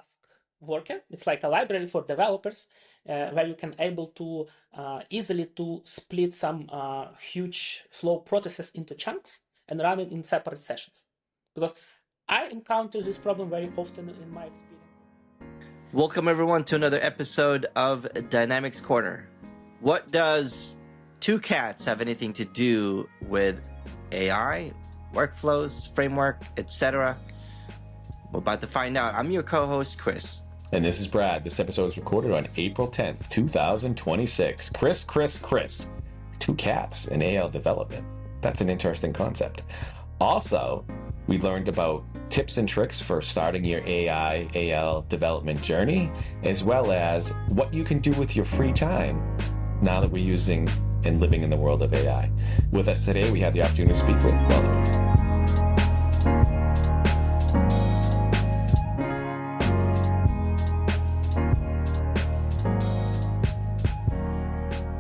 task worker. It's like a library for developers where you can able to easily to split some huge slow processes into chunks and run it in separate sessions. Because I encounter this problem very often in my experience. Welcome everyone to another episode of Dynamics Corner. What does two cats have anything to do with AI, workflows, framework, etc.? We're about to find out. I'm your co-host, Kris. And this is Brad. This episode is recorded on April 10th, 2026. Kris. Two cats in AL development. That's an interesting concept. Also, we learned about tips and tricks for starting your AI, AL development journey, as well as what you can do with your free time now that we're using and living in the world of AI. With us today, we had the opportunity to speak with Volodymyr.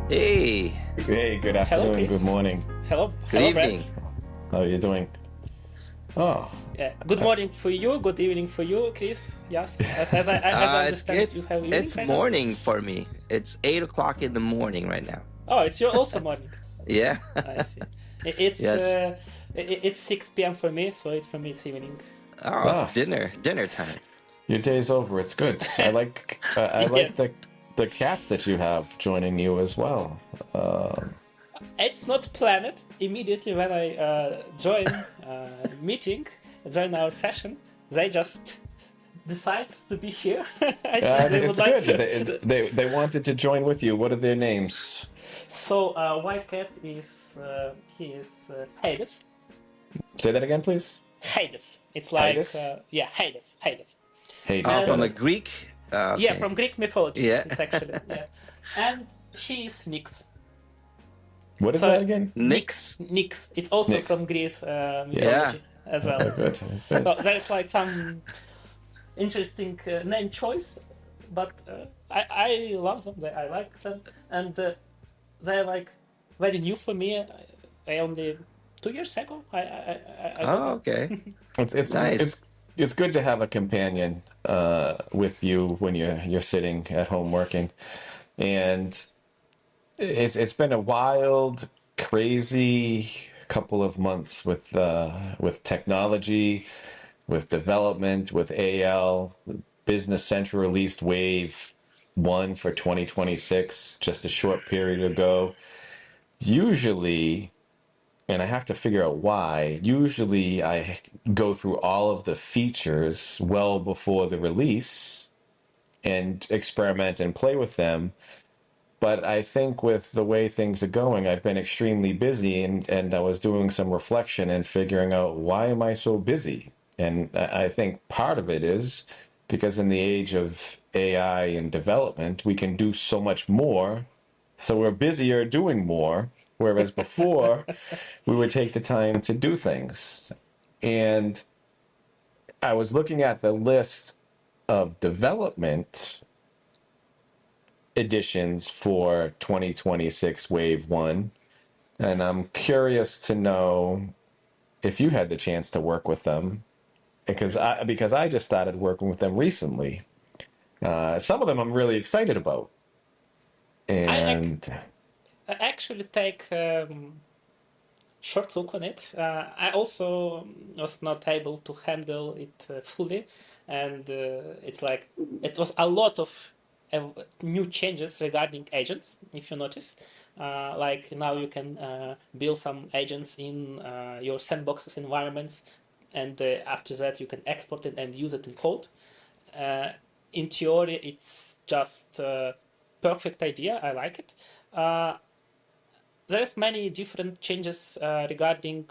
Hey, good afternoon, Hello, good morning. Hello, Good evening. Brad. How are you doing? Oh. Good morning for you, good evening for you, Kris. Yes, as I understand, you have evening it's right now? morning for me. It's 8 o'clock in the morning right now. Oh, it's your also morning. Yeah. I see. It's Yes. It's 6 p.m. for me, so it's for me it's evening. Oh, dinner time. Your day's over. It's good. I like Yes. the cats that you have joining you as well. It's not planned. Immediately when I join join our session, they just decide to be here. I think they It's would like. good. They wanted to join with you. What are their names? So white cat is he is Hades. Say that again, please. Hades. It's like Hades? Hades. Hey, Oh, from the Greek? Okay. Yeah, from Greek mythology. Yeah. It's actually and she is Nyx. what is So- that again? Nyx? Nyx. It's also Nyx. from Greece mythology as well. Good. So there's like some interesting name choice, but I love them. I like them, and they're like very new for me. I only 2 years ago. I got Oh, them. okay. It's Nice. it's good to have a companion with you when you're sitting at home working, and it's been a wild, crazy couple of months with technology, with development, with AL. Business Central released Wave 1 for 2026 just a short period ago. Usually, and I have to figure out why, usually I go through all of the features well before the release and experiment and play with them. But I think with the way things are going, I've been extremely busy, and I was doing some reflection and figuring out, why am I so busy? And I think part of it is because in the age of AI and development, we can do so much more. So we're busier doing more, whereas before we would take the time to do things. And I was looking at the list of development editions for 2026 Wave 1, and I'm curious to know if you had the chance to work with them, because I just started working with them recently. Some of them I'm really excited about. And I actually take short look on it. I also was not able to handle it fully, and it's like it was a lot of new changes regarding agents. If you notice, like now you can build some agents in your sandboxes environments, and after that you can export it and use it in code. In theory, it's just a perfect idea. I like it. There's many different changes regarding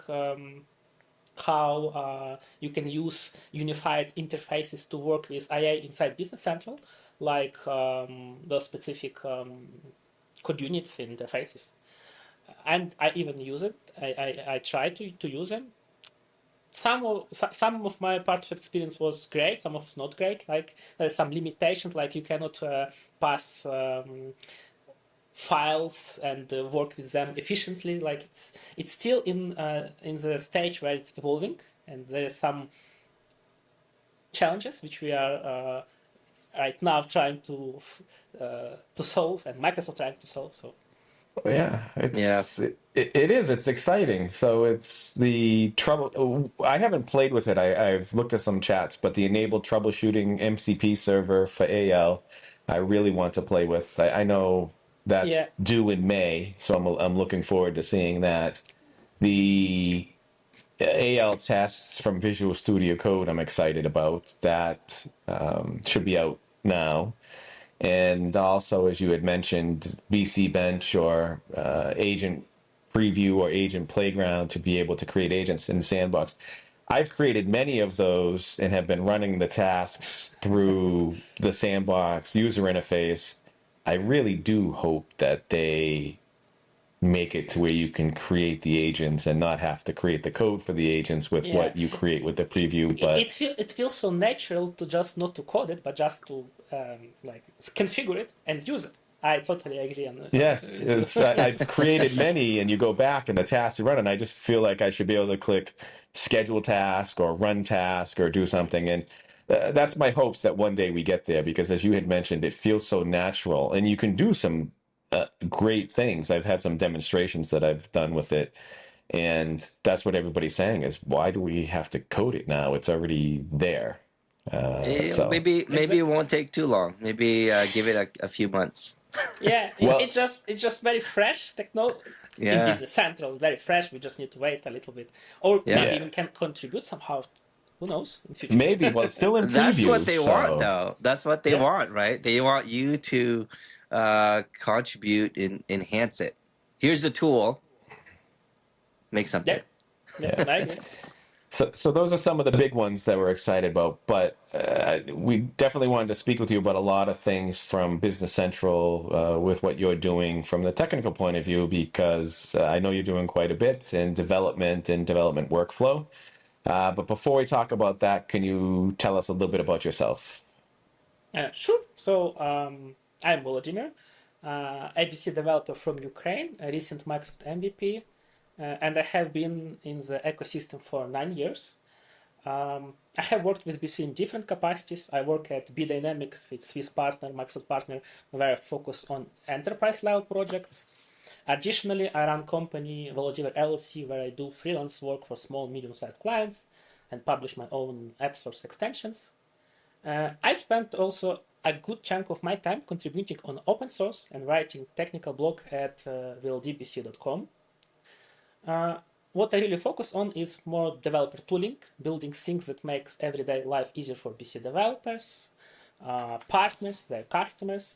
how you can use unified interfaces to work with AI inside Business Central, like those specific code units interfaces. And I even use it. I try to use them. Some of my part of experience was great. Some of it's not great. Like there's some limitations, like you cannot pass files and work with them efficiently. Like it's still in the stage where it's evolving, and there's some challenges which we are right now trying to solve, and Microsoft trying to solve. So Yeah, Yeah. it is. It's exciting. So it's the trouble. I haven't played with it. I've looked at some chats, but the enabled troubleshooting MCP server for AL, I really want to play with. I know that's yeah, due in May, so I'm looking forward to seeing that. The AL tests from Visual Studio Code, I'm excited about. That should be out now. And also, as you had mentioned, BC Bench or Agent Preview or Agent Playground to be able to create agents in Sandbox. I've created many of those and have been running the tasks through the Sandbox user interface. I really do hope that they make it to where you can create the agents and not have to create the code for the agents with yeah. what you create with the preview. It But it feels so natural to just not to code it, but just to like configure it and use it. I totally agree yes, with you. I've created many, and you go back and the tasks you run, and I just feel like I should be able to click schedule task or run task or do something. And that's my hopes that one day we get there, because as you had mentioned, it feels so natural, and you can do some great things. I've had some demonstrations that I've done with it, and that's what everybody's saying is, why do we have to code it now? It's already there. So Maybe it won't take too long. Maybe give it a few months. Yeah, well, it's just very fresh techno in Yeah. Business Central, very fresh. We just need to wait a little bit, or Yeah. maybe yeah, even can contribute somehow. Who knows in future? maybe. Well, it's still in That's what preview, they want, so though. That's what they Yeah, want, right? They want you to contribute and enhance it. Here's the tool. Make yeah, something. yeah. yeah. I agree. So those are some of the big ones that we're excited about. But we definitely wanted to speak with you about a lot of things from Business Central with what you're doing from the technical point of view, because I know you're doing quite a bit in development and development workflow. But before we talk about that, can you tell us a little bit about yourself? Sure. So I'm Volodymyr, ABC developer from Ukraine, a recent Microsoft MVP, and I have been in the ecosystem for 9 years. I have worked with BC in different capacities. I work at B Dynamics, it's Swiss partner, Microsoft partner, where I focus on enterprise level projects. Additionally, I run company Volodymyr LLC, where I do freelance work for small, medium-sized clients and publish my own app source extensions. I spent also a good chunk of my time contributing on open source and writing technical blog at vldbc.com. What I really focus on is more developer tooling, building things that makes everyday life easier for BC developers, partners, their customers.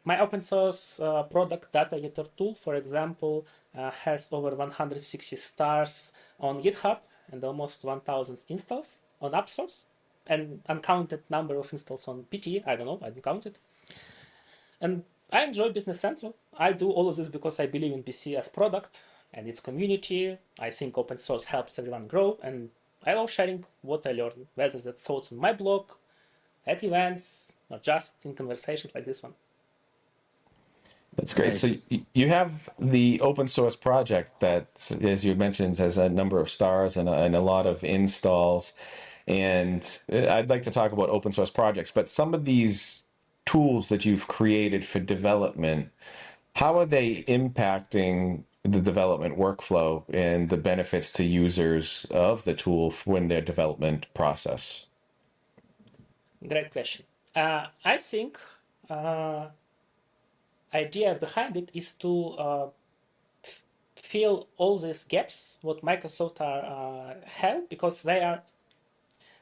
My open source product data editor tool, for example, has over 160 stars on GitHub and almost 1,000 installs on App Source, and uncounted number of installs on PT. I don't know, I didn't count it. And I enjoy Business Central. I do all of this because I believe in BC as product and its community. I think open source helps everyone grow, and I love sharing what I learn, whether that's thoughts on my blog, at events, or just in conversations like this one. That's great. So Nice. you have the open source project that, as you mentioned, has a number of stars and a lot of installs. And I'd like to talk about open source projects, but some of these tools that you've created for development, how are they impacting the development workflow and the benefits to users of the tool when their development process? Great question. I think uh, idea behind it is to fill all these gaps what Microsoft have, because they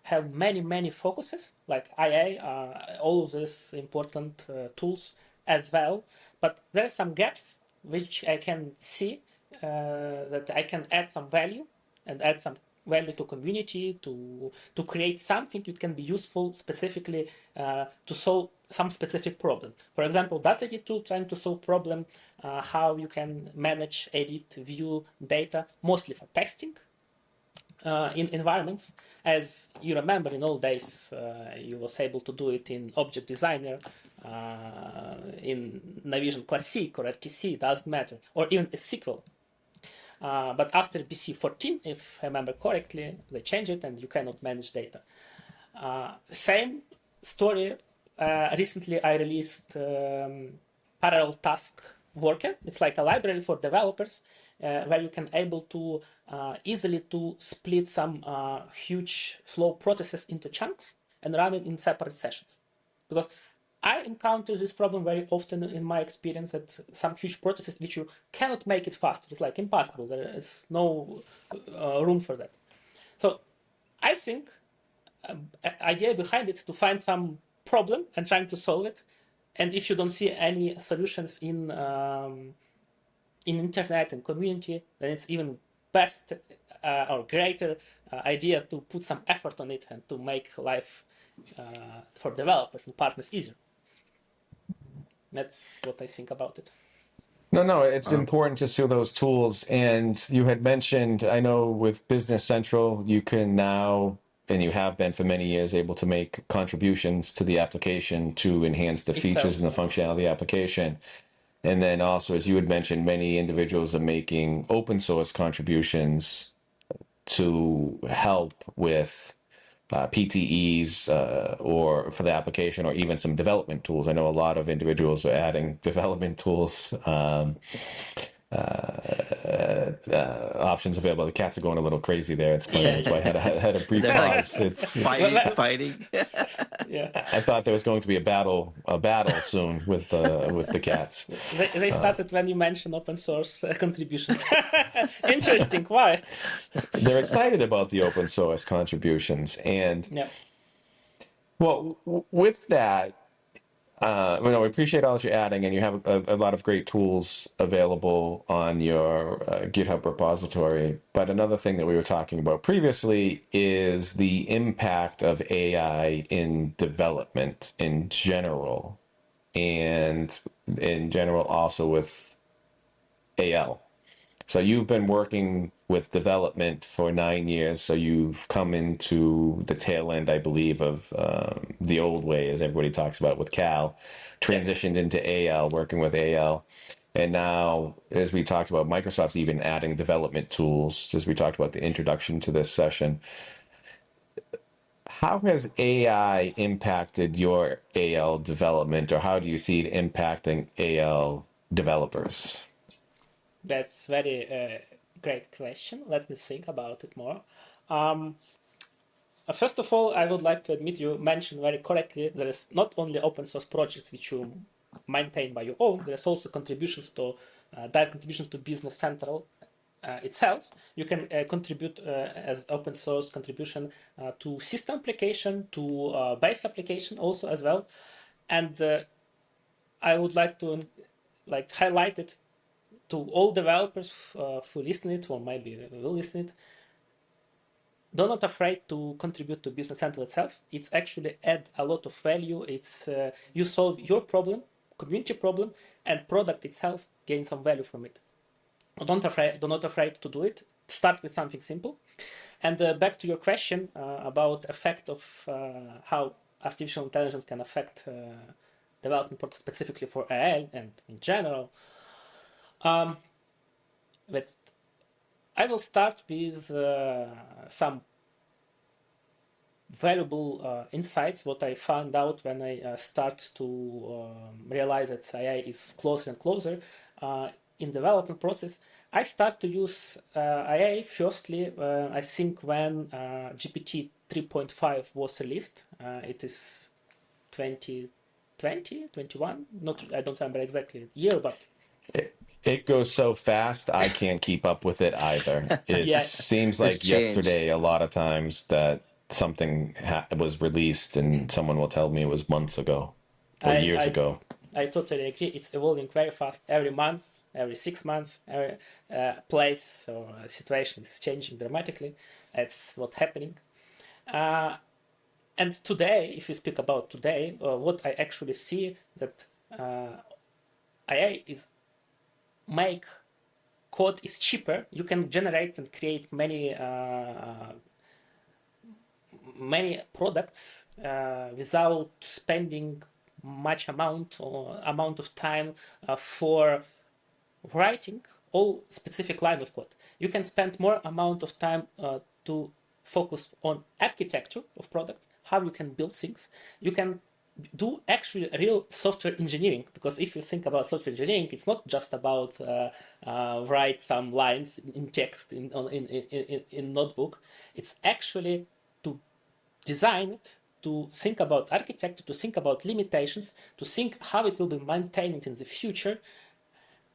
have many focuses like IA, all of these important tools as well. But there are some gaps which I can see that I can add some value and add some value to community to create something it can be useful specifically to solve some specific problem. For example, data tool trying to solve problem how you can manage, edit, view data mostly for testing in environments. As you remember, in old days, you was able to do it in Object Designer, in Navision Classic or RTC, doesn't matter, or even a SQL. But after BC 14, if I remember correctly, they changed it and you cannot manage data. Same story, recently I released Parallel Task Worker. It's like a library for developers where you can able to easily to split some huge slow processes into chunks and run it in separate sessions. Because I encounter this problem very often in my experience that some huge processes which you cannot make it faster. It's like impossible. There is no room for that. So I think idea behind it to find some problem and trying to solve it. And if you don't see any solutions in internet and community, then it's even best or greater idea to put some effort on it and to make life for developers and partners easier. That's what I think about it. No, it's important to see those tools. And you had mentioned, I know with Business Central, you can now, and you have been for many years, able to make contributions to the application to enhance the features and the functionality of the application. And then also, as you had mentioned, many individuals are making open source contributions to help with PTEs or for the application, or even some development tools. I know a lot of individuals are adding development tools options available. The cats are going a little crazy there. It's funny. That's why I had a brief pause. It's fighting. Yeah, I thought there was going to be a battle soon with the cats. They started when you mentioned open source contributions. Interesting. Why? They're excited about the open source contributions, and well, with that, we appreciate all that you're adding, and you have a lot of great tools available on your GitHub repository. But another thing that we were talking about previously is the impact of AI in development in general, and in general also with AL. So you've been working with development for 9 years, so you've come into the tail end, I believe, of the old way, as everybody talks about with Cal, transitioned into AL, working with AL. And now, as we talked about, Microsoft's even adding development tools, as we talked about the introduction to this session. How has AI impacted your AL development, or how do you see it impacting AL developers? That's very great question. Let me think about it more. First of all, I would like to admit you mentioned very correctly there is not only open source projects which you maintain by your own, there's also contributions to direct contributions to Business Central itself. You can contribute as open source contribution to system application, to base application also as well. And I would like to highlight it to all developers who listen it or maybe will listen it. Don't not afraid to contribute to Business Central itself. It's actually add a lot of value. It's you solve your problem, community problem, and product itself gain some value from it. Don't not afraid to do it. Start with something simple. And back to your question about effect of how artificial intelligence can affect development process specifically for AI and in general. But I will start with some valuable insights, what I found out when I start to realize that AI is closer and closer in development process. I start to use AI firstly, I think when GPT 3.5 was released. It is 2020, 21, I don't remember exactly the year, but it goes so fast, I can't keep up with it either. It seems like yesterday a lot of times that something was released and someone will tell me it was months ago or years ago. I totally agree. It's evolving very fast. Every month, every 6 months, every place or situation is changing dramatically. That's what's happening. And today, if we speak about today, what I actually see that AI is make code is cheaper. You can generate and create many products without spending much amount of time for writing all specific line of code. You can spend more amount of time to focus on architecture of product how you can build things. You can do actually real software engineering, because if you think about software engineering, it's not just about write some lines in text in notebook. It's actually to design it, to think about architecture, to think about limitations, to think how it will be maintained in the future.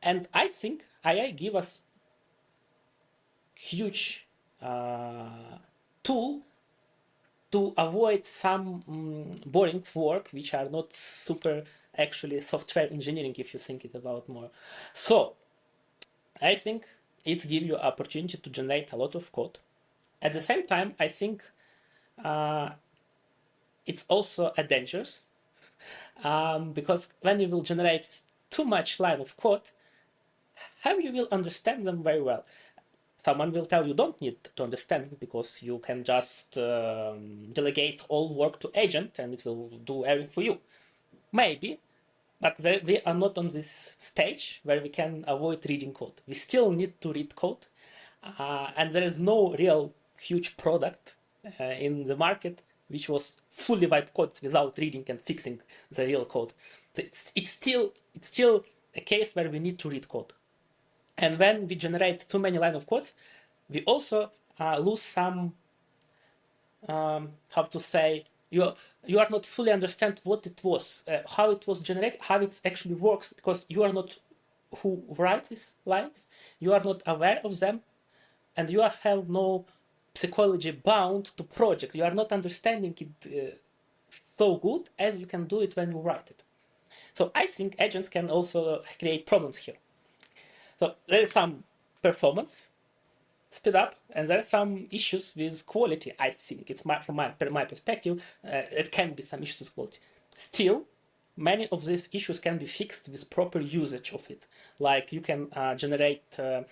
And I think AI give us huge tool to avoid some boring work, which are not super actually software engineering if you think it about more. So I think it gives you opportunity to generate a lot of code. At the same time, I think it's also a dangerous, because when you will generate too much line of code, how you will understand them very well. Someone will tell you don't need to understand it because you can just delegate all work to agent and it will do everything for you. Maybe, but we are not on this stage where we can avoid reading code. We still need to read code, and there is no real huge product in the market which was fully wipe code without reading and fixing the real code. It's still a case where we need to read code. And when we generate too many lines of codes, we also lose some, how to say, you are not fully understand what it was, how it was generated, how it actually works, because you are not who writes these lines, you are not aware of them, and you have no psychology bound to project. You are not understanding it so good as you can do it when you write it. So I think agents can also create problems here. So there is some performance speed up, and there are some issues with quality. I think it's from my perspective, it can be some issues with quality. Still, many of these issues can be fixed with proper usage of it. Like you can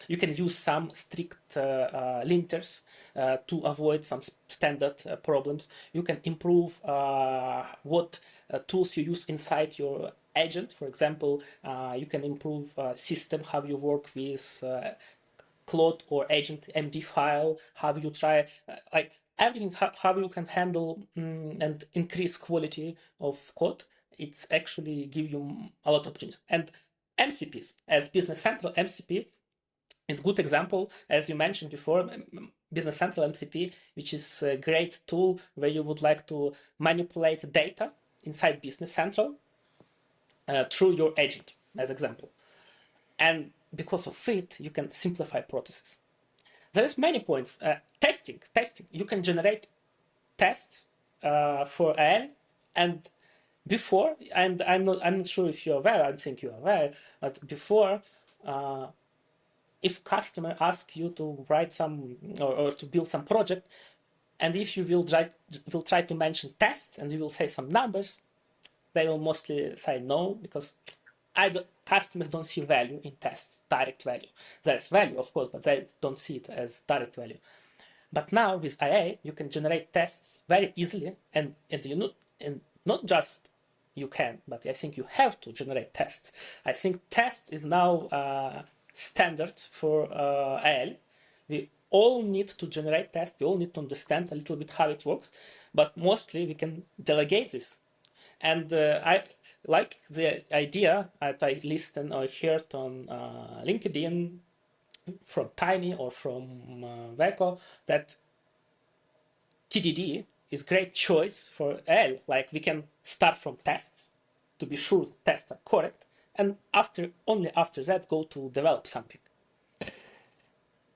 you can use some strict linters to avoid some standard problems. You can improve what tools you use inside your agent. For example, you can improve system, how you work with Claude or agent MD file, how you try, like everything, how you can handle and increase quality of code. It's actually give you a lot of opportunities. And MCPs, as Business Central MCP, is a good example, as you mentioned before, Business Central MCP, which is a great tool where you would like to manipulate data inside Business Central through your agent, as example. And because of it, you can simplify processes. There is many points. Testing. You can generate tests for AI, and before, and I'm not sure if you're aware. I think you're aware, but before, if customer asks you to write some or to build some project, and if you will try to mention tests and you will say some numbers, they will mostly say no, because customers don't see value in tests, direct value. There's value, of course, but they don't see it as direct value. But now with AI, you can generate tests very easily, and not just you can, but I think you have to generate tests. I think tests is now standard for AI. We all need to generate tests. We all need to understand a little bit how it works, but mostly we can delegate this. And I like the idea that I listened or heard on LinkedIn from Tiny or from Veco, that TDD is great choice for L. Like we can start from tests to be sure the tests are correct, and only after that go to develop something.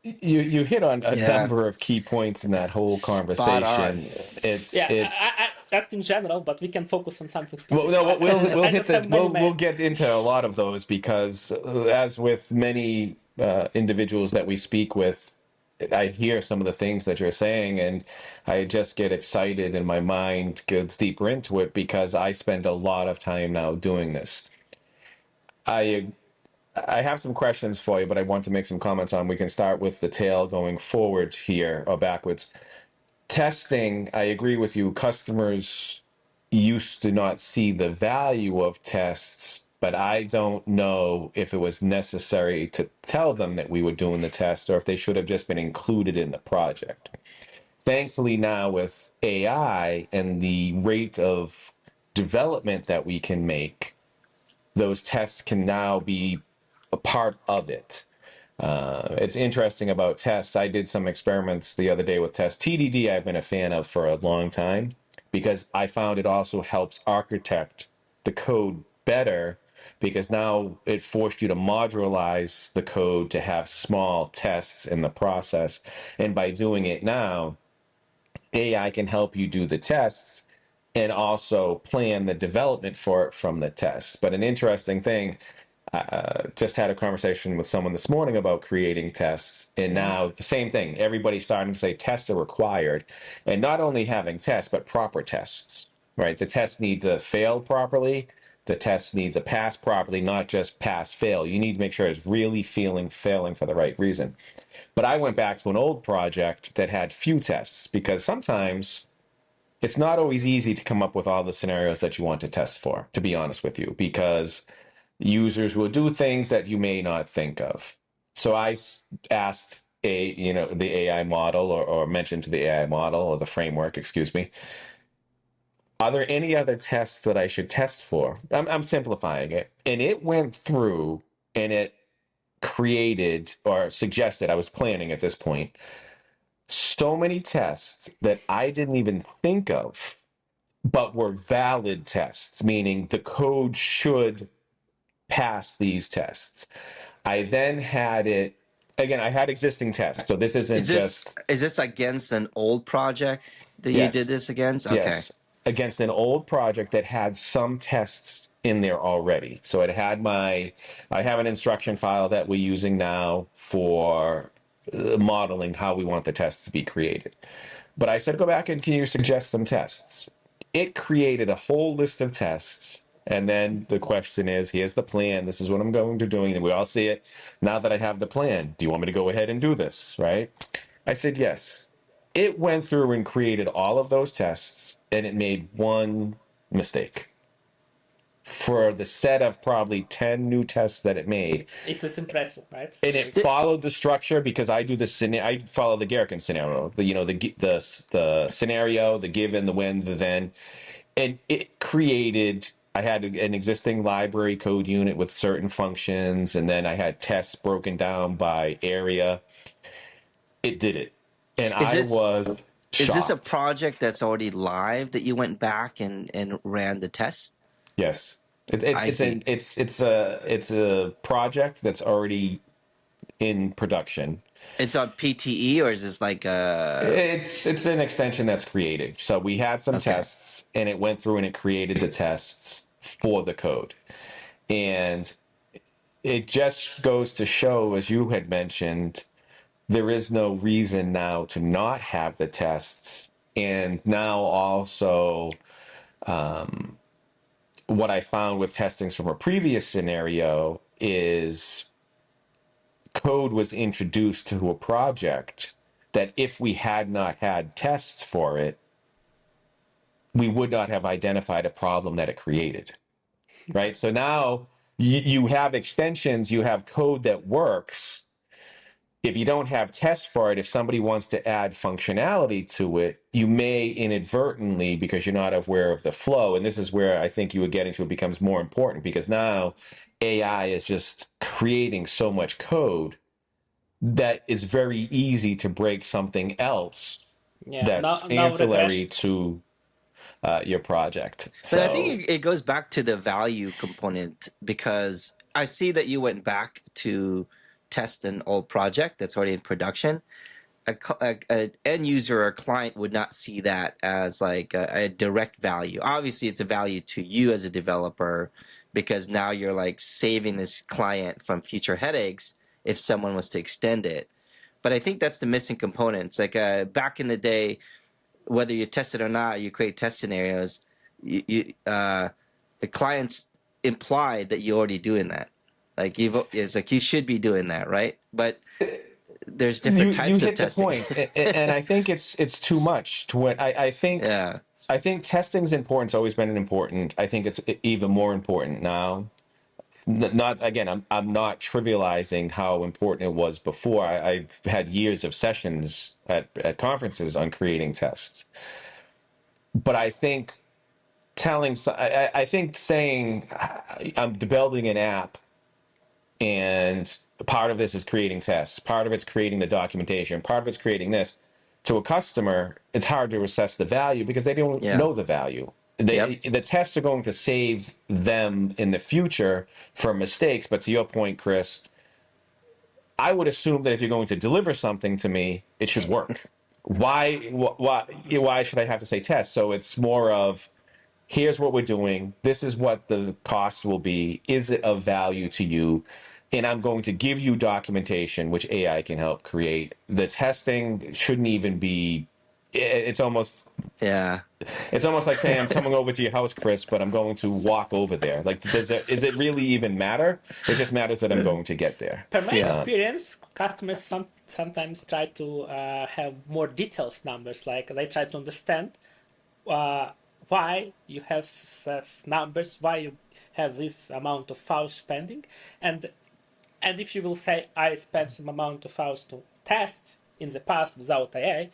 You hit on a number of key points in that whole conversation. It's that's in general, but we can focus on something specific. Well, we'll get into a lot of those, because as with many individuals that we speak with, I hear some of the things that you're saying, and I just get excited, and my mind goes deeper into it because I spend a lot of time now doing this. I have some questions for you, but I want to make some comments on. We can start with the tail going forward here or backwards. Testing, I agree with you. Customers used to not see the value of tests, but I don't know if it was necessary to tell them that we were doing the test, or if they should have just been included in the project. Thankfully now with AI and the rate of development that we can make, those tests can now be a part of it. It's interesting about tests. I did some experiments the other day with tests. TDD I've been a fan of for a long time because I found it also helps architect the code better, because now it forced you to modularize the code to have small tests in the process. And by doing it now, AI can help you do the tests and also plan the development for it from the tests. But an interesting thing, just had a conversation with someone this morning about creating tests, and now the same thing. Everybody's starting to say tests are required, and not only having tests, but proper tests, right? The tests need to fail properly. The test needs to pass properly, not just pass, fail. You need to make sure it's really failing for the right reason. But I went back to an old project that had few tests, because sometimes it's not always easy to come up with all the scenarios that you want to test for, to be honest with you, because users will do things that you may not think of. So I asked the AI model, or mentioned to the AI model, or the framework, excuse me, are there any other tests that I should test for? I'm simplifying it. And it went through and it created, or suggested, I was planning at this point, so many tests that I didn't even think of, but were valid tests, meaning the code should pass these tests. I then had it, again, I had existing tests. So this isn't Is this against an old project that you Yes. did this against? Okay. Yes, against an old project that had some tests in there already. So it had I have an instruction file that we're using now for modeling how we want the tests to be created. But I said, go back and can you suggest some tests? It created a whole list of tests. And then the question is, here's the plan. This is what I'm going to do. And we all see it. Now that I have the plan, do you want me to go ahead and do this? Right? I said, yes. It went through and created all of those tests, and it made one mistake. For the set of probably 10 new tests that it made. It's just impressive, right? And it followed the structure, because I do I follow the Garrican scenario, the scenario, the given, the when, the then. And it created, I had an existing library code unit with certain functions, and then I had tests broken down by area. It did it. And I was shocked. Is this a project that's already live that you went back and ran the test? Yes. It's a project that's already in production. It's on PTE, or is this like a... It's an extension that's created. So we had some tests, and it went through and it created the tests for the code. And it just goes to show, as you had mentioned, there is no reason now to not have the tests. And now also, what I found with testings from a previous scenario is code was introduced to a project that if we had not had tests for it, we would not have identified a problem that it created, right? So now you have extensions, you have code that works. If you don't have tests for it, if somebody wants to add functionality to it, you may inadvertently, because you're not aware of the flow, and this is where I think you were getting to, it becomes more important, because now AI is just creating so much code that it's very easy to break something else that's ancillary to your project. But I think it goes back to the value component, because I see that you went back to test an old project that's already in production. An end user or client would not see that as like a direct value. Obviously, it's a value to you as a developer, because now you're like saving this client from future headaches if someone was to extend it. But I think that's the missing component. It's like back in the day, whether you test it or not, you create test scenarios. The clients implied that you're already doing that. Like it's like you should be doing that, right? But there's different types of testing. You hit the point, and I think it's too much. To what I think. Yeah. I think testing's important. It's always been important. I think it's even more important now. not again, I'm not trivializing how important it was before. I've had years of sessions at conferences on creating tests, but I think I think saying I'm building an app and part of this is creating tests, part of it's creating the documentation, part of it's creating this, to a customer, it's hard to assess the value because they don't Yeah. know the value. Yep. The tests are going to save them in the future from mistakes. But to your point, Kris, I would assume that if you're going to deliver something to me, it should work. Why should I have to say test? So it's more of, here's what we're doing. This is what the cost will be. Is it of value to you? And I'm going to give you documentation, which AI can help create. The testing shouldn't even be. It's almost Yeah. like saying I'm coming over to your house, Kris, but I'm going to walk over there. Like, is it really even matter? It just matters that I'm going to get there. Per my Yeah. experience, customers sometimes try to have more details numbers. Like they try to understand why you have such numbers, why you have this amount of hours spending, and if you will say I spent some amount of hours to tests in the past without AI,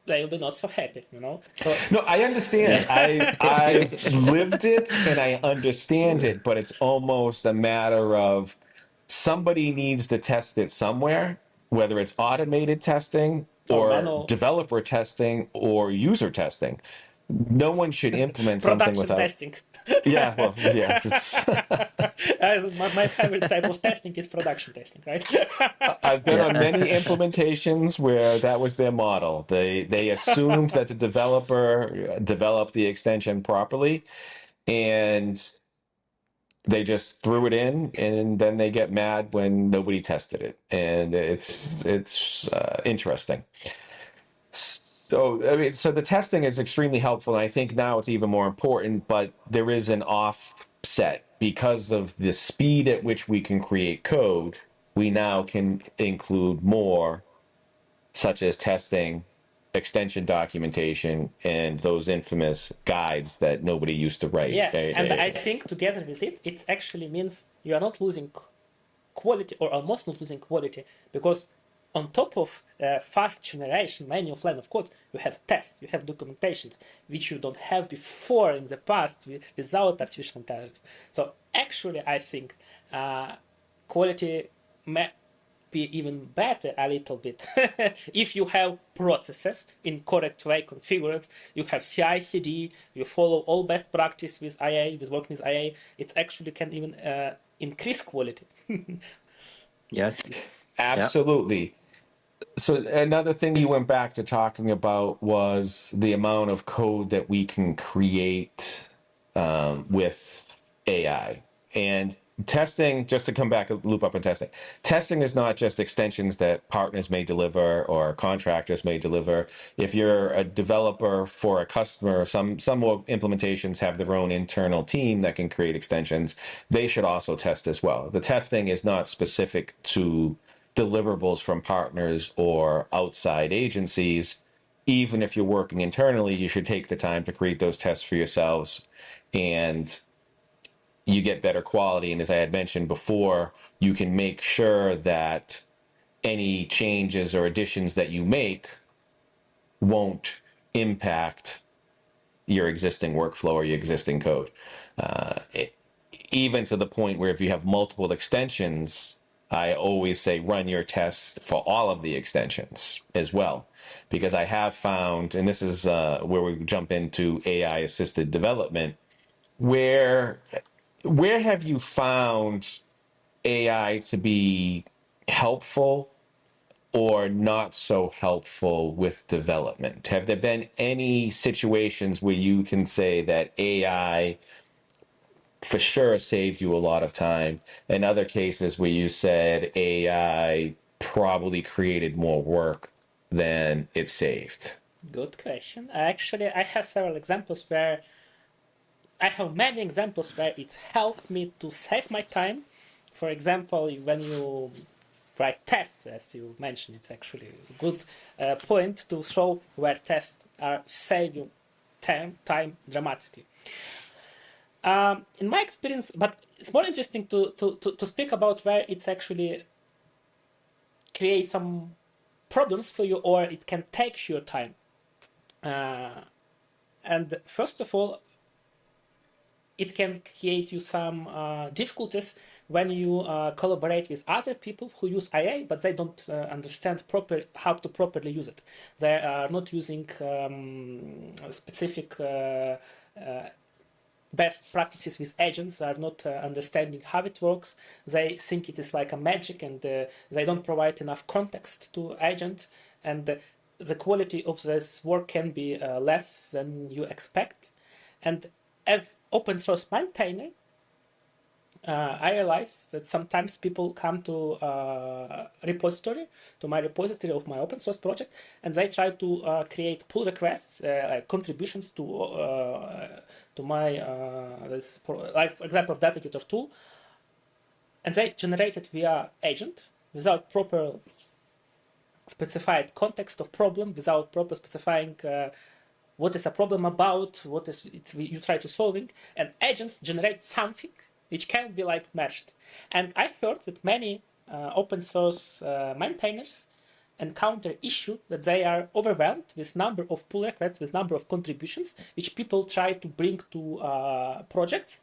they will be not so happy, you know. So No, I understand. I've lived it and I understand it, but it's almost a matter of somebody needs to test it somewhere, whether it's automated testing or or manual developer testing or user testing. No one should implement something production without. testing. Yeah, well, yes. My favorite type of testing is production testing, right? I've been on Yeah. many implementations where that was their model. They assumed that the developer developed the extension properly, and they just threw it in, and then they get mad when nobody tested it, and it's interesting. So I mean, so the testing is extremely helpful, and I think now it's even more important. But there is an offset because of the speed at which we can create code. We now can include more, such as testing, extension documentation, and those infamous guides that nobody used to write. Yeah, and I think together with it, it actually means you are not losing quality or almost not losing quality because on top of fast generation manual line of code, you have tests, you have documentations, which you don't have before in the past without artificial intelligence. So actually, I think quality may be even better a little bit if you have processes in correct way configured. You have CI/CD, you follow all best practice with IA, with working with IA. It actually can even increase quality. Yes. Absolutely. So another thing you went back to talking about was the amount of code that we can create with AI. And testing, just to come back a loop up on testing, testing is not just extensions that partners may deliver or contractors may deliver. If you're a developer for a customer, some implementations have their own internal team that can create extensions. They should also test as well. The testing is not specific to deliverables from partners or outside agencies. Even if you're working internally, you should take the time to create those tests for yourselves, and you get better quality. And as I had mentioned before, you can make sure that any changes or additions that you make won't impact your existing workflow or your existing code. Even to the point where if you have multiple extensions, I always say run your tests for all of the extensions as well, because I have found, and this is where we jump into AI assisted development, where have you found AI to be helpful or not so helpful with development? Have there been any situations where you can say that AI for sure saved you a lot of time, and other cases where you said AI probably created more work than it saved? Good question. Actually, I have several examples where I have many examples where it helped me to save my time. For example, when you write tests, as you mentioned, it's actually a good point to show where tests are saving time dramatically. In my experience, but it's more interesting to speak about where it's actually create some problems for you, or it can take your time. And first of all, it can create you some difficulties when you collaborate with other people who use IA, but they don't understand how to properly use it. They are not using specific best practices with agents, are not understanding how it works. They think it is like a magic, and they don't provide enough context to agent, and the quality of this work can be less than you expect. And as open source maintainer, I realize that sometimes people come to my repository of my open source project, and they try to create pull requests, contributions to my like for example, Dataketer tool, and they generate it via agent without proper specified context of problem, without proper specifying what is a problem about, what is you try to solving, and agents generate something which can be like meshed. And I heard that many open source maintainers encounter issue that they are overwhelmed with number of pull requests, with number of contributions which people try to bring to projects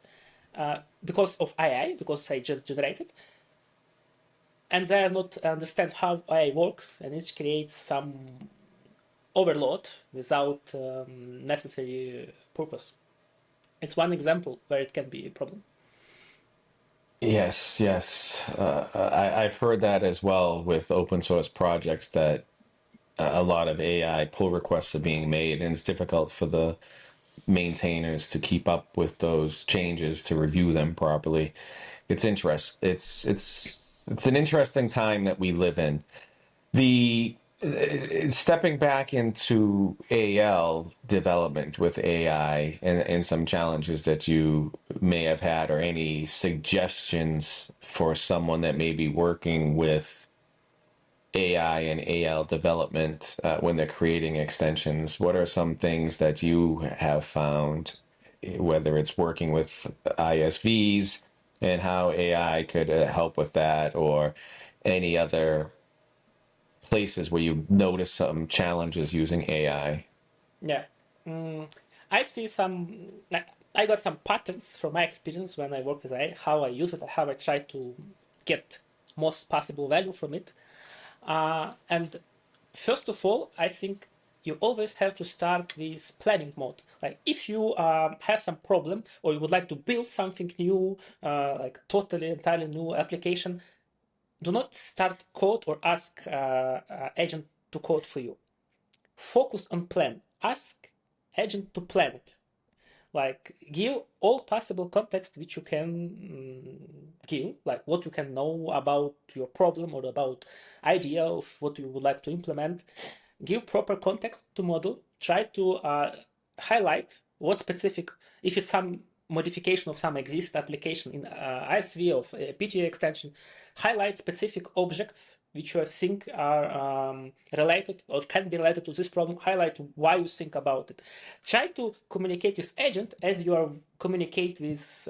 because of AI, because they just generated, and they are not understand how AI works, and it creates some overload without necessary purpose. It's one example where it can be a problem. Yes, yes. I've heard that as well with open source projects, that a lot of AI pull requests are being made, and it's difficult for the maintainers to keep up with those changes, to review them properly. It's an interesting time that we live in. The stepping back into AL development with AI, and some challenges that you may have had, or any suggestions for someone that may be working with AI and AL development when they're creating extensions. What are some things that you have found, whether it's working with ISVs and how AI could help with that, or any other places where you notice some challenges using AI? Yeah. I see I got some patterns from my experience when I work with AI, how I use it, how I try to get most possible value from it. And first of all, I think you always have to start with planning mode. Like if you have some problem, or you would like to build something new, like entirely new application, do not start code or ask agent to code for you. Focus on plan. Ask agent to plan it. Like give all possible context which you can give, like what you can know about your problem or about idea of what you would like to implement. Give proper context to model. Try to highlight what specific, if it's some modification of some exist application in ISV of a PTA extension, highlight specific objects which you think are related or can be related to this problem. Highlight why you think about it. Try to communicate with agent as you are communicate with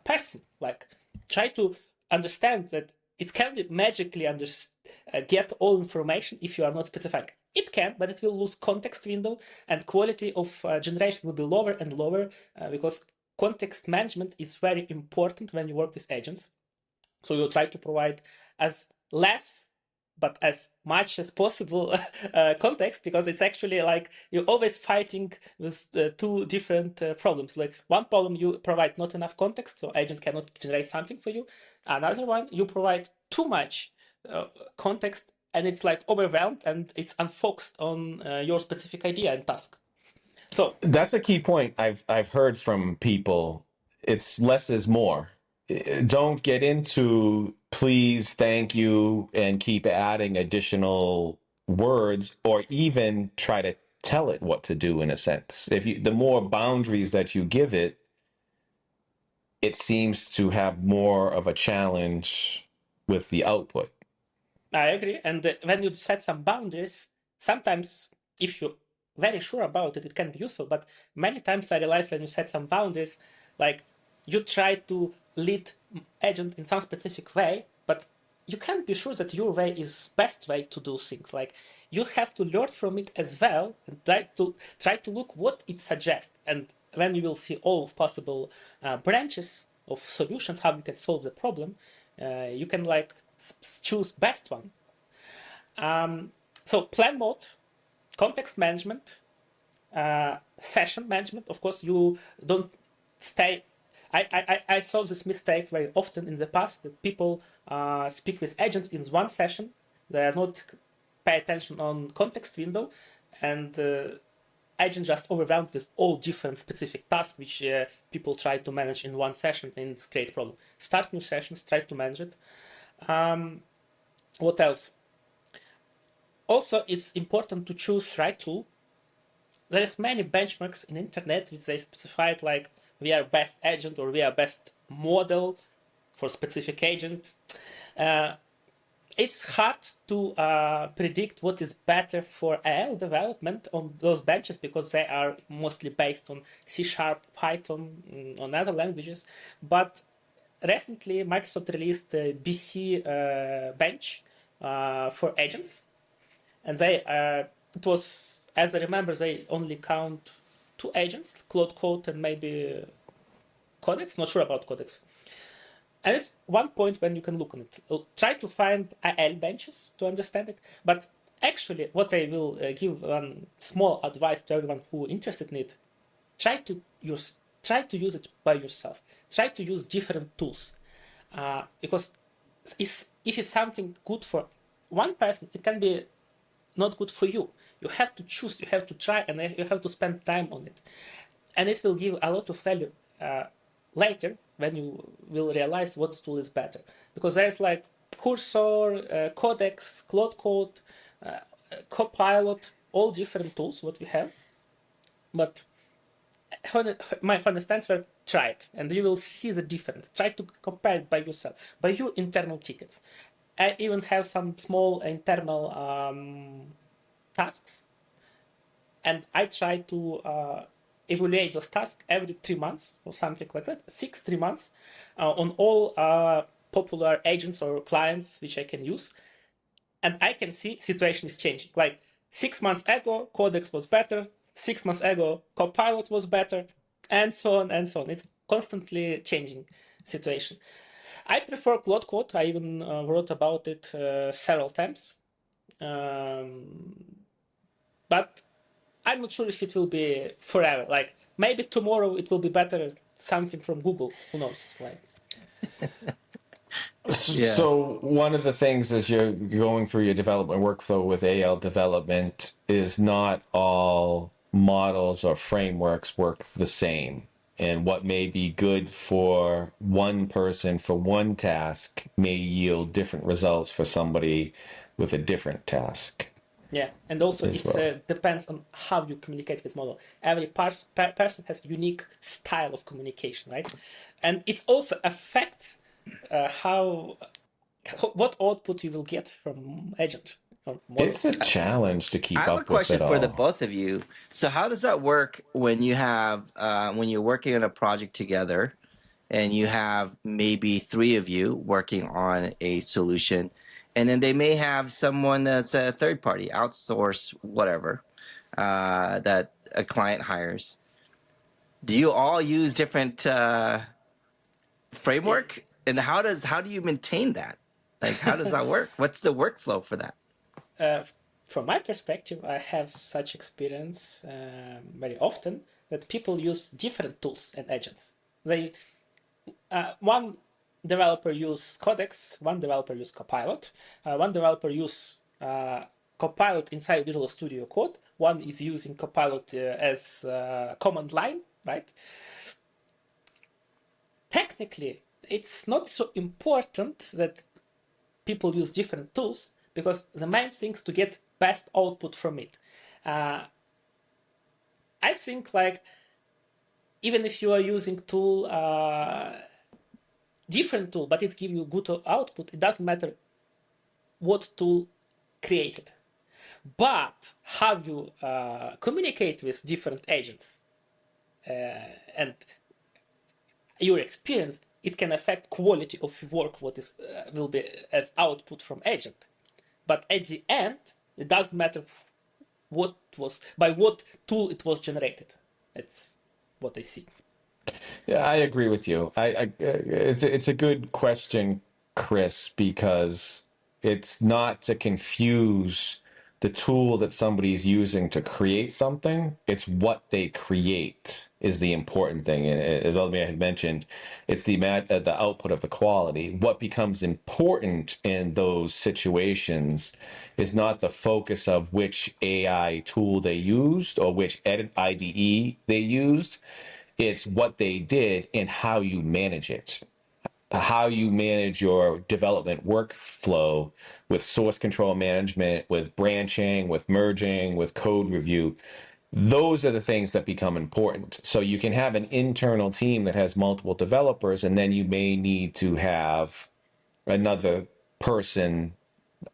person. Like try to understand that it can be magically get all information if you are not specific. It can, but it will lose context window, and quality of generation will be lower and lower because context management is very important when you work with agents. So you'll try to provide as less but as much as possible context, because it's actually like you're always fighting with two different problems. Like one problem, you provide not enough context, so agent cannot generate something for you. Another one, you provide too much context, and it's like overwhelmed, and it's unfocused on your specific idea and task. So That's a key point I've heard from people. It's less is more. Don't get into please, thank you, and keep adding additional words, or even try to tell it what to do, in a sense. The more boundaries that you give it, it seems to have more of a challenge with the output. I agree. And when you set some boundaries, sometimes if you're very sure about it, it can be useful. But many times I realize when you set some boundaries, Like you try to lead agent in some specific way, but you can't be sure that your way is best way to do things. Like you have to learn from it as well and try to look what it suggests. And when you will see all possible branches of solutions, how you can solve the problem, you can like choose best one. So plan mode, context management, session management. Of course, you don't stay. I saw this mistake very often in the past that people speak with agents in one session. They are not pay attention on context window, and agent just overwhelmed with all different specific tasks which people try to manage in one session, and it's great problem. Start new sessions, try to manage it. What else? Also, it's important to choose right tool. There is many benchmarks in internet which they specified like we are best agent or we are best model for specific agent. It's hard to predict what is better for AI development on those benches because they are mostly based on C#, Python, on other languages. But recently, Microsoft released a BC bench for agents, and they it was, as I remember, they only count 2 agents, Claude Code and maybe Codex. Not sure about Codex. And it's one point when you can look on it. Try to find AL benches to understand it. But actually, what I will give one small advice to everyone who is interested in it: try to use it by yourself. Try to use different tools, because if it's something good for one person, it can be not good for you. You have to choose. You have to try, and you have to spend time on it, and it will give a lot of value later when you will realize what tool is better. Because there's like Cursor, Codex, Claude Code, Copilot, all different tools what we have. But my honest answer, try it and you will see the difference. Try to compare it by yourself, by your internal tickets. I even have some small internal tasks, and I try to evaluate those tasks every 3 months or something like that, 3 months, on all popular agents or clients which I can use. And I can see situation is changing. Like 6 months ago, Codex was better. 6 months ago, Copilot was better, and so on and so on. It's constantly changing situation. I prefer Claude Code. I even wrote about it several times. But I'm not sure if it will be forever. Like maybe tomorrow it will be better something from Google. Who knows? Like. Yeah. So one of the things as you're going through your development workflow with AL development is not all models or frameworks work the same. And what may be good for one person for one task may yield different results for somebody with a different task. Yeah, and also as it well. depends on how you communicate with model. Every person has a unique style of communication, right? And it also affects what output you will get from agent. From model. It's a challenge to keep I have up a question with it for the all. both of you. So how does that work when you have when you're working on a project together and you have maybe 3 of you working on a solution, and then they may have someone that's a third party, outsource, whatever, that a client hires. Do you all use different framework? And how do you maintain that? Like, how does that work? What's the workflow for that? From my perspective, I have such experience very often that people use different tools and agents. They one developer use Codex, one developer use Copilot, one developer use Copilot inside Visual Studio Code, one is using Copilot as command line, right? Technically, it's not so important that people use different tools because the main thing is to get best output from it. I think like even if you are using tool, different tool, but it gives you good output, it doesn't matter what tool created. But how you communicate with different agents and your experience, it can affect quality of work what is will be as output from agent. But at the end, it doesn't matter what was by what tool it was generated. That's what I see. Yeah, I agree with you. It's a good question, Kris, because it's not to confuse the tool that somebody's using to create something. It's what they create is the important thing. And as Volodymyr had mentioned, it's the output of the quality. What becomes important in those situations is not the focus of which AI tool they used or which IDE they used. It's what they did and how you manage it, how you manage your development workflow with source control management, with branching, with merging, with code review. Those are the things that become important. So you can have an internal team that has multiple developers, and then you may need to have another person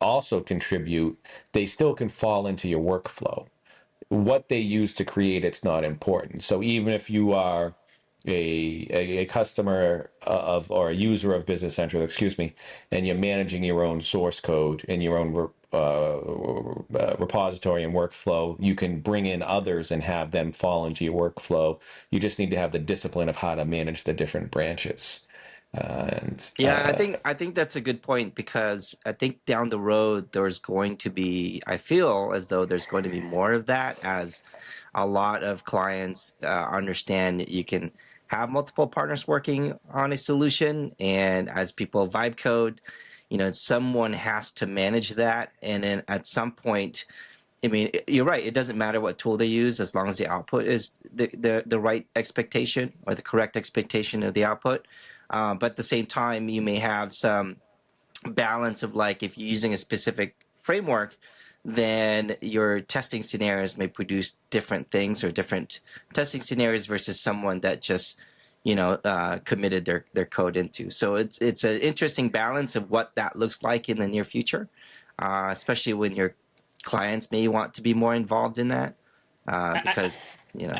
also contribute. They still can fall into your workflow. What they use to create it's not important. So even if you are a customer of or a user of Business Central, excuse me, and you're managing your own source code and your own repository and workflow, you can bring in others and have them fall into your workflow. You just need to have the discipline of how to manage the different branches. Yeah, I think that's a good point, because I think down the road there's going to be, I feel as though there's going to be more of that, as a lot of clients understand that you can have multiple partners working on a solution, and as people vibe code, someone has to manage that, and then at some point, I mean, you're right. It doesn't matter what tool they use as long as the output is the right expectation or the correct expectation of the output. But at the same time, you may have some balance of, like, if you're using a specific framework, then your testing scenarios may produce different things or different testing scenarios versus someone that just committed their code into. So it's an interesting balance of what that looks like in the near future, especially when your clients may want to be more involved in that, because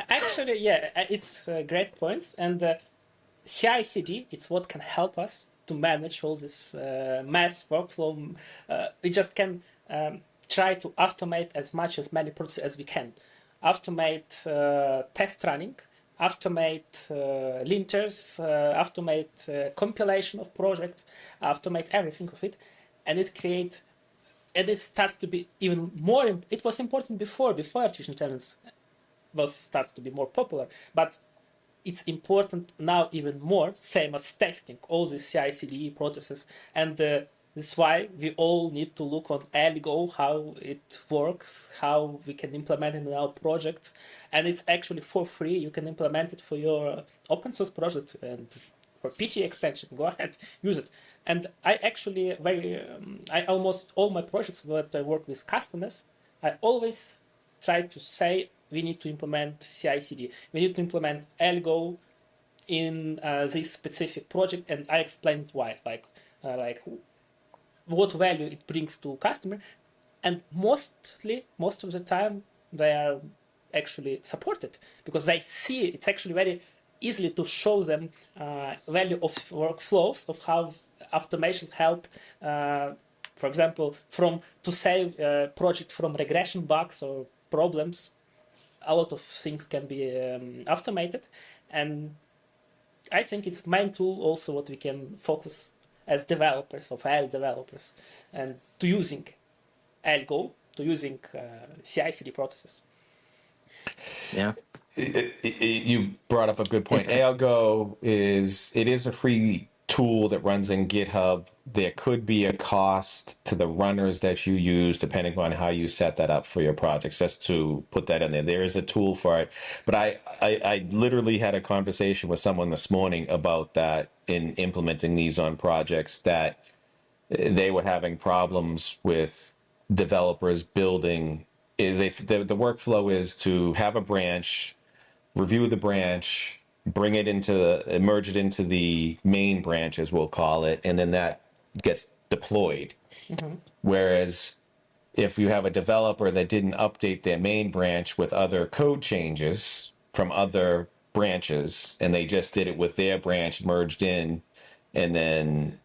Actually, yeah, it's great points, and CI/CD it's what can help us to manage all this mass workflow. We just can try to automate as many processes as we can, automate test running, automate linters, automate compilation of projects, automate everything of it, and it starts to be even more. It was important before artificial intelligence starts to be more popular, but it's important now even more, same as testing all these CI/CD processes, and that's why we all need to look on Algo, how it works, how we can implement it in our projects, and it's actually for free. You can implement it for your open source project and for PT extension. Go ahead, use it. And I actually I almost all my projects that I work with customers, I always try to say we need to implement CI/CD. We need to implement Algo in this specific project, and I explained why, like what value it brings to customer, and most of the time they are actually supported because they see it's actually very easily to show them value of workflows of how automations help. For example, to save project from regression bugs or problems, a lot of things can be automated, and I think it's main tool also what we can focus as developers of AI developers, and to using Algo, to using CI/CD processes. Yeah. You brought up a good point. Algo is a free tool that runs in GitHub. There could be a cost to the runners that you use depending on how you set that up for your projects. Just to put that in there, there is a tool for it. But I literally had a conversation with someone this morning about that in implementing these on projects, that they were having problems with developers building. The workflow is to have a branch, review the branch, bring it merge it into the main branch, as we'll call it, and then that gets deployed. Mm-hmm. Whereas if you have a developer that didn't update their main branch with other code changes from other branches and they just did it with their branch merged in and then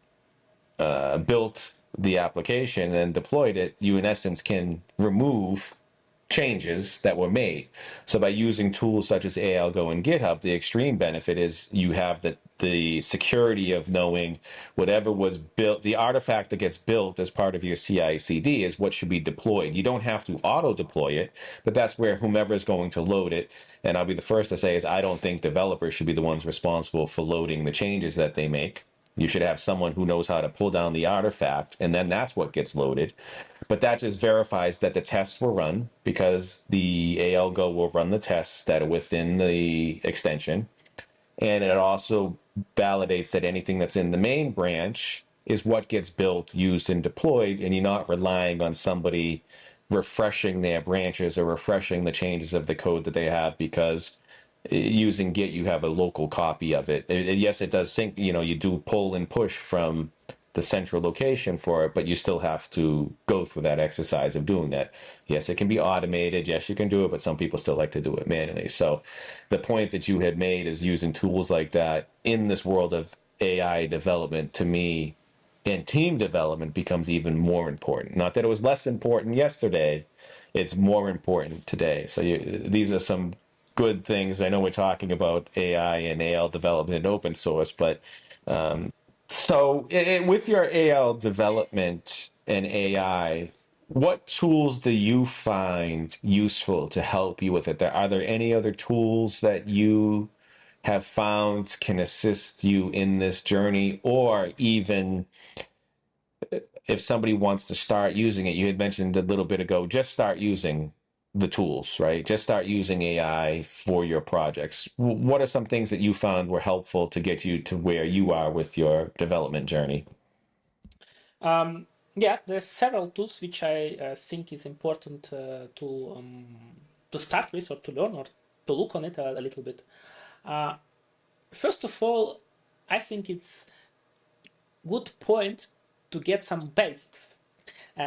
built the application and deployed it, you in essence can remove changes that were made. So by using tools such as ALGO and GitHub, the extreme benefit is you have the security of knowing whatever was built, the artifact that gets built as part of your CI/CD is what should be deployed. You don't have to auto deploy it, but that's where whomever is going to load it. And I'll be the first to say is I don't think developers should be the ones responsible for loading the changes that they make. You should have someone who knows how to pull down the artifact, and then that's what gets loaded. But that just verifies that the tests were run because the ALGO will run the tests that are within the extension. And it also validates that anything that's in the main branch is what gets built, used, and deployed, and you're not relying on somebody refreshing their branches or refreshing the changes of the code that they have because using Git, you have a local copy of it. Yes, it does sync, you do pull and push from the central location for it, but you still have to go through that exercise of doing that. Yes, it can be automated. Yes, you can do it, but some people still like to do it manually. So the point that you had made is using tools like that in this world of AI development, to me, and team development becomes even more important. Not that it was less important yesterday, it's more important today. So these are some good things. I know we're talking about AI and AL development and open source, but with your AL development and AI, what tools do you find useful to help you with it? Are there any other tools that you have found can assist you in this journey, or even if somebody wants to start using it? You had mentioned a little bit ago, just start using the tools, right? Just start using AI for your projects. What are some things that you found were helpful to get you to where you are with your development journey? Yeah, there's several tools which I think is important to start with or to learn or to look on it a little bit. First of all, I think it's good point to get some basics.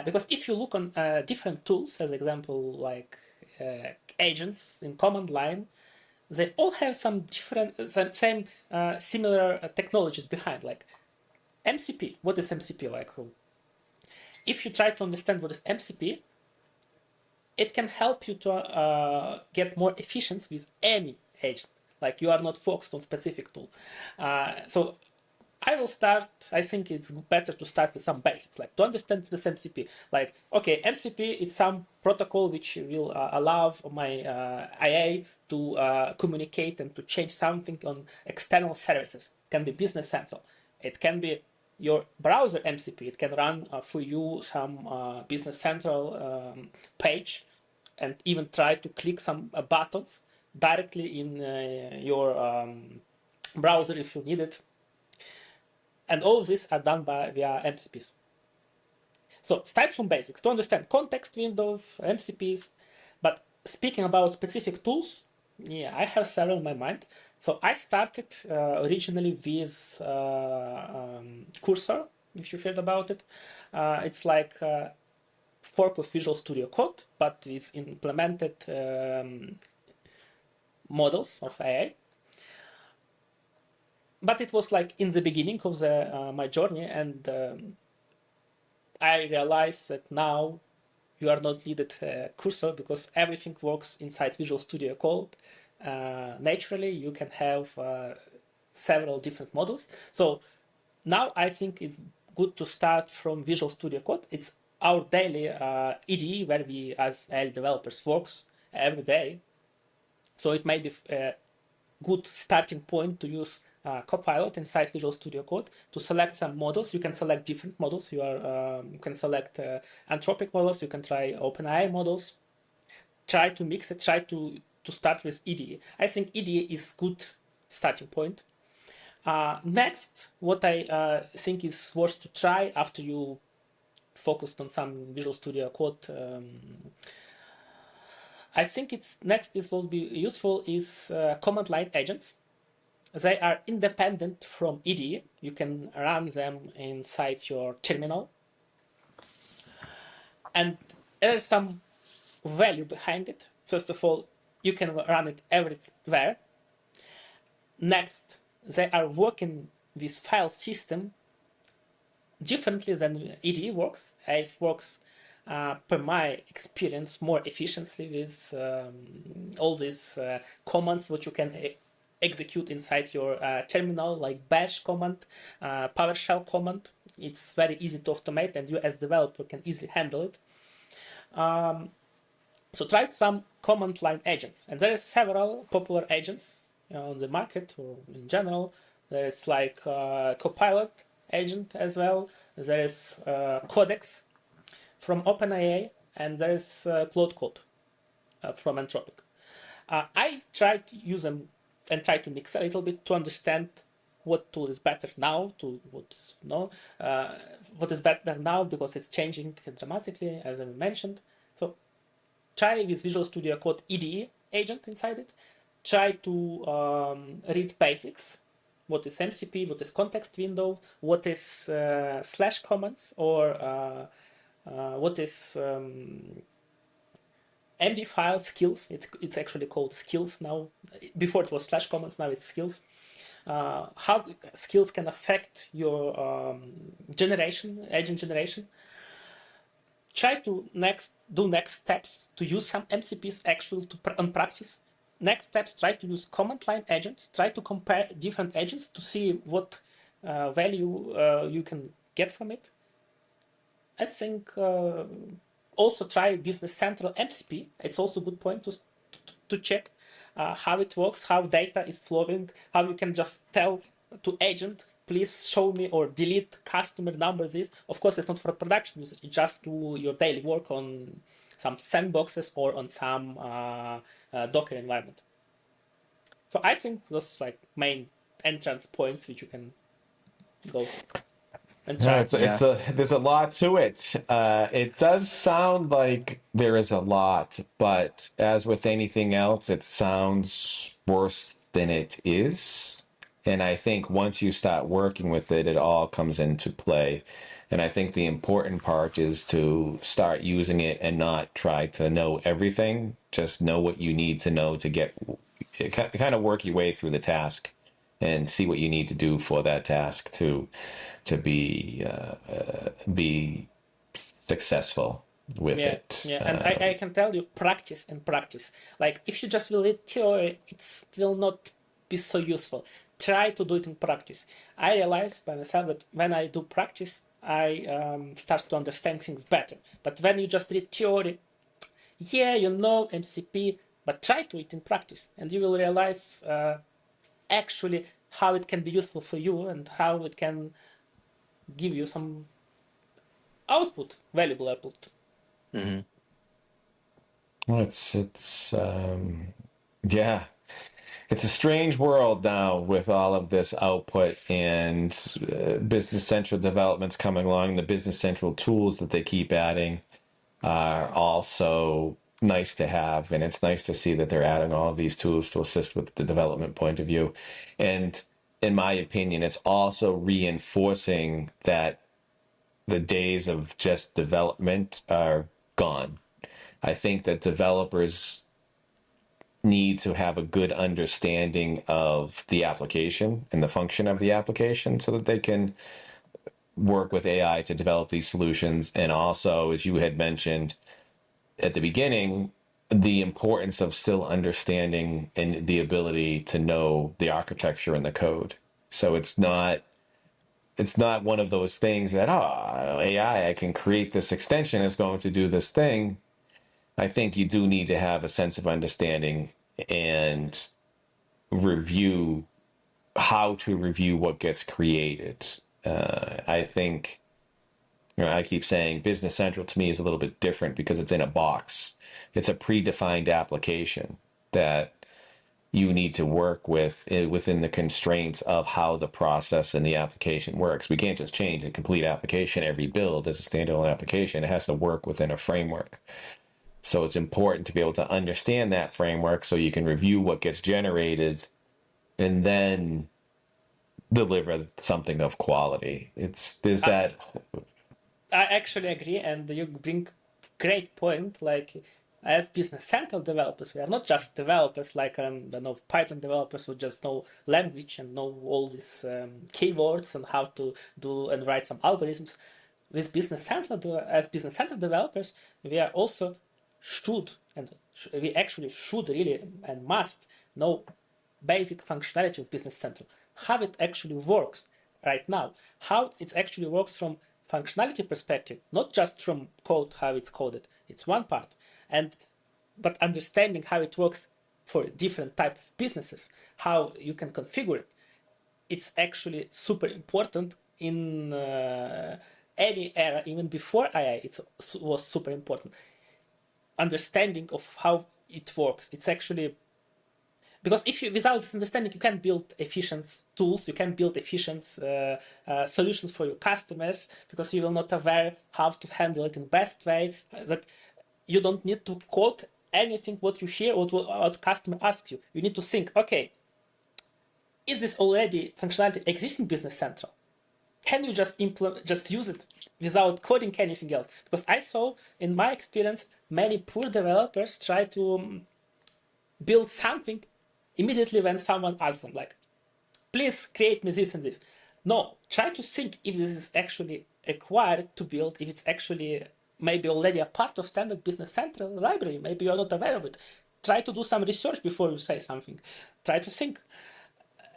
Because if you look on different tools, as example, like agents in command line, they all have some different, same similar technologies behind. Like MCP, what is MCP? Like, if you try to understand what is MCP, it can help you to get more efficient with any agent. Like you are not focused on specific tool. So I will start, I think it's better to start with some basics, like to understand this MCP. Like, okay, MCP is some protocol which will allow my IA to communicate and to change something on external services. It can be Business Central. It can be your browser MCP. It can run for you some Business Central page and even try to click some buttons directly in your browser if you need it. And all of these are done via MCPs. So start from basics to understand context windows, MCPs. But speaking about specific tools, yeah, I have several in my mind. So I started originally with Cursor, if you heard about it. It's like a fork of Visual Studio Code, but with implemented models of AI. But it was like in the beginning of my journey, and I realized that now you are not needed Cursor because everything works inside Visual Studio Code. Naturally, you can have several different models. So now I think it's good to start from Visual Studio Code. It's our daily IDE where we as AI developers works every day. So it may be a good starting point to use Copilot inside Visual Studio Code to select some models. You can select different models. You can select Anthropic models. You can try OpenAI models. Try to mix it. Try to start with IDE. I think IDE is good starting point. Next, what I think is worth to try after you focused on some Visual Studio Code, I think it's next is will be useful is command line agents. They are independent from IDE. You can run them inside your terminal. And there's some value behind it. First of all, you can run it everywhere. next, they are working with file system differently than IDE works. It works, per my experience, more efficiently with all these commands which you can execute inside your terminal, like bash command, PowerShell command. It's very easy to automate, and you as developer can easily handle it. So try some command line agents, and there are several popular agents on the market or in general. There is like Copilot agent as well. There is Codex from OpenAI, and there is Claude Code from Anthropic. I try to use them and try to mix a little bit to understand what tool is better now to what is better now, because it's changing dramatically, as I mentioned. So try with Visual Studio Code IDE agent inside it. Try to read basics. What is MCP? What is context window? What is slash comments? Or what is MD file skills? It's actually called skills now. Before it was slash comments, now it's skills. How skills can affect your agent generation. Try to do next steps to use some MCPs actually on practice. Next steps, try to use command line agents. Try to compare different agents to see what value you can get from it. I think also try Business Central MCP. It's also a good point to check how it works, how data is flowing, how you can just tell to agent, please show me or delete customer numbers. Of course, it's not for production usage. It's just do your daily work on some sandboxes or on some Docker environment. So I think those like main entrance points which you can go and try. There's a lot to it. It does sound like there is a lot, but as with anything else, it sounds worse than it is. And I think once you start working with it, it all comes into play. And I think the important part is to start using it and not try to know everything. Just know what you need to know to get kind of work your way through the task and see what you need to do for that task to be successful with it. Yeah, and I can tell you, practice and practice. Like if you just will read theory, it will not be so useful. Try to do it in practice. I realized by myself that when I do practice, I start to understand things better. But when you just read theory, yeah, you know MCP, but try to it in practice, and you will realize actually how it can be useful for you and how it can give you some output, valuable output. Mm-hmm. Well, yeah. It's a strange world now with all of this output and Business Central developments coming along. The Business Central tools that they keep adding are also nice to have. And it's nice to see that they're adding all of these tools to assist with the development point of view. And in my opinion, it's also reinforcing that the days of just development are gone. I think that developers need to have a good understanding of the application and the function of the application so that they can work with AI to develop these solutions. And also, as you had mentioned at the beginning, the importance of still understanding and the ability to know the architecture and the code. So it's not one of those things that, AI, I can create this extension, it's going to do this thing. I think you do need to have a sense of understanding and review how to review what gets created. I think, I keep saying Business Central to me is a little bit different because it's in a box. It's a predefined application that you need to work with within the constraints of how the process and the application works. We can't just change a complete application every build as a standalone application. It has to work within a framework. So it's important to be able to understand that framework so you can review what gets generated and then deliver something of quality. I actually agree, and you bring great point. Like as business central developers, we are not just developers like Python developers who just know language and know all these keywords and how to do and write some algorithms. With business central, as business central developers, we are also we actually should really and must know basic functionality of business central, how it actually works right now, how it actually works from functionality perspective, not just from code, how it's coded. It's one part, but understanding how it works for different types of businesses, how you can configure it. It's actually super important in any era, even before AI. It was super important. Understanding of how it works. It's actually because without this understanding, you can't build efficient tools, you can't build efficient solutions for your customers, because you will not aware how to handle it in best way. That you don't need to code anything what you hear or what customer asks you. You need to think, okay, is this already functionality existing Business Central? Can you just use it without coding anything else? Because I saw in my experience many poor developers try to build something immediately when someone asks them, like, please create me this and this. No, try to think if this is actually required to build, if it's actually maybe already a part of standard Business Central library. Maybe you're not aware of it. Try to do some research before you say something. Try to think.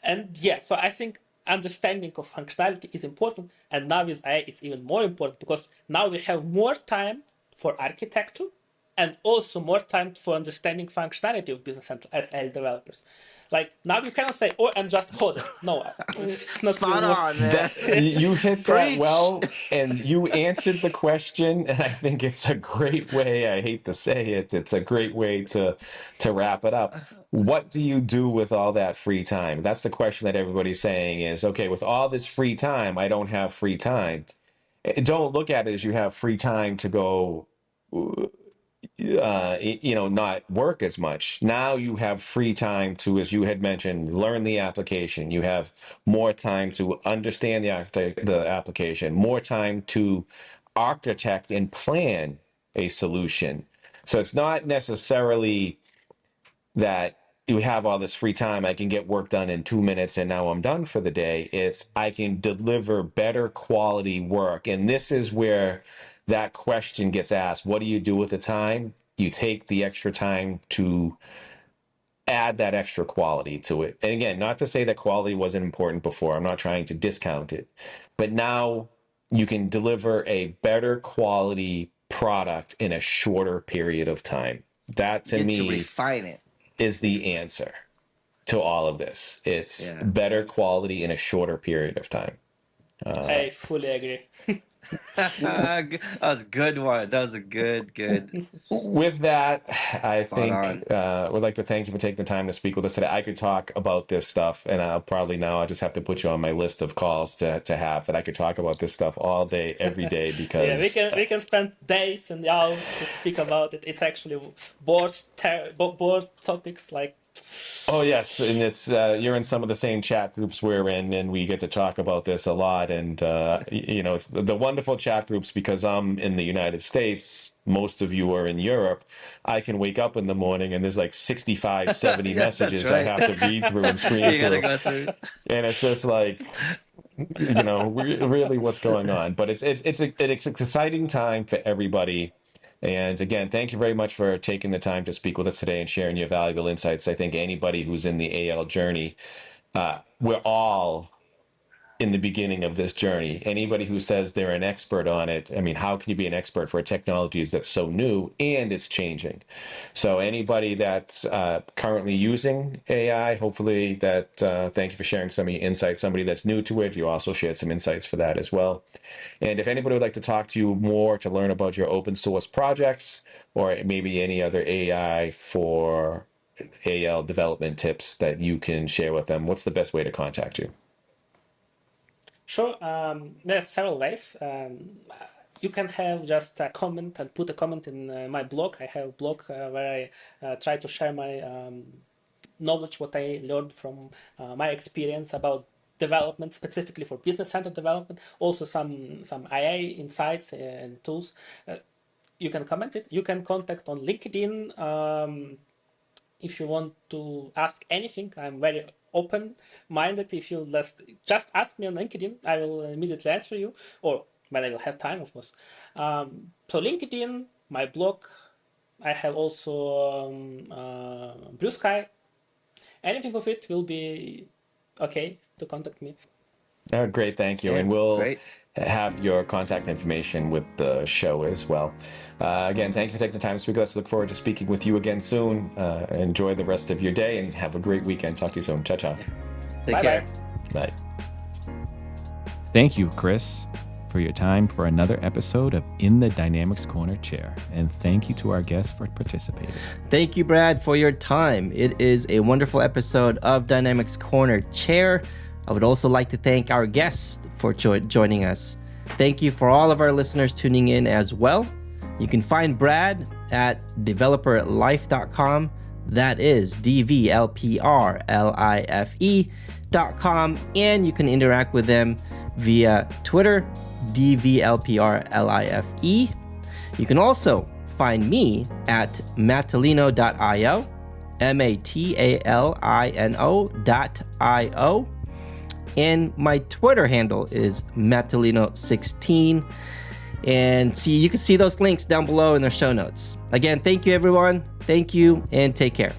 And yeah, so I think understanding of functionality is important. And now with AI, it's even more important, because now we have more time for architecture and also more time for understanding functionality of Business Central as AI developers. Like, now you cannot say, oh, I'm just coding. No, it's not Spot on, man. You hit that Preach. well, and you answered the question, and I think it's a great way, I hate to say it, it's a great way to wrap it up. What do you do with all that free time? That's the question that everybody's saying is, okay, with all this free time, I don't have free time. Don't look at it as you have free time to go not work as much. Now you have free time to, as you had mentioned, learn the application. You have more time to understand the application, more time to architect and plan a solution. So it's not necessarily that you have all this free time, I can get work done in 2 minutes and now I'm done for the day. It's I can deliver better quality work. And this is where that question gets asked. What do you do with the time? You take the extra time to add that extra quality to it. And again, not to say that quality wasn't important before. I'm not trying to discount it. But now you can deliver a better quality product in a shorter period of time. That to me to refine it is the answer to all of this. It's better quality in a shorter period of time. I fully agree. That was a good one. That was a good. With that, I think would like to thank you for taking the time to speak with us today. I could talk about this stuff, and I'll just have to put you on my list of calls to have that I could talk about this stuff all day, every day, because we can spend days and hours to speak about it. It's actually board topics like. Oh yes, and it's you're in some of the same chat groups we're in, and we get to talk about this a lot. And it's the wonderful chat groups, because I'm in the United States. Most of you are in Europe. I can wake up in the morning and there's like 65, 70 messages I have to read through and screen you gotta go through. And it's just like, really what's going on. But it's an exciting time for everybody. And again, thank you very much for taking the time to speak with us today and sharing your valuable insights. I think anybody who's in the AL journey, we're all in the beginning of this journey. Anybody who says they're an expert on it, I mean, how can you be an expert for a technology that's so new and it's changing? So anybody that's currently using AI, hopefully that, thank you for sharing some of your insights. Somebody that's new to it, you also shared some insights for that as well. And if anybody would like to talk to you more to learn about your open source projects, or maybe any other AI for AL development tips that you can share with them, what's the best way to contact you? Sure. There are several ways. You can have just a comment and put a comment in my blog. I have a blog where I try to share my knowledge, what I learned from my experience about development, specifically for business center development. Also some AI insights and tools. you can comment it. You can contact on LinkedIn. If you want to ask anything, I'm very open-minded. If you just ask me on LinkedIn, I will immediately answer you, or when I will have time, of course. So LinkedIn, my blog, I have also Blue Sky. Anything of it will be okay to contact me. Oh, great, thank you. Yeah, And we'll great. have your contact information with the show as well. Again, thank you for taking the time to speak with us. Look forward to speaking with you again soon. Enjoy the rest of your day and have a great weekend. Talk to you soon. Ciao, ciao. Take Bye-bye. care. Bye. Thank you, Kris, for your time for another episode of In the Dynamics Corner Chair. And thank you to our guests for participating. Thank you, Brad, for your time. It is a wonderful episode of Dynamics Corner Chair. I would also like to thank our guests for joining us. Thank you for all of our listeners tuning in as well. You can find Brad at developerlife.com. That is DVLPRLIFE.com. And you can interact with them via Twitter, DVLPRLIFE. You can also find me at matalino.io, MATALINO.io. And my Twitter handle is Matalino16. And you can see those links down below in the show notes. Again, thank you, everyone. Thank you, and take care.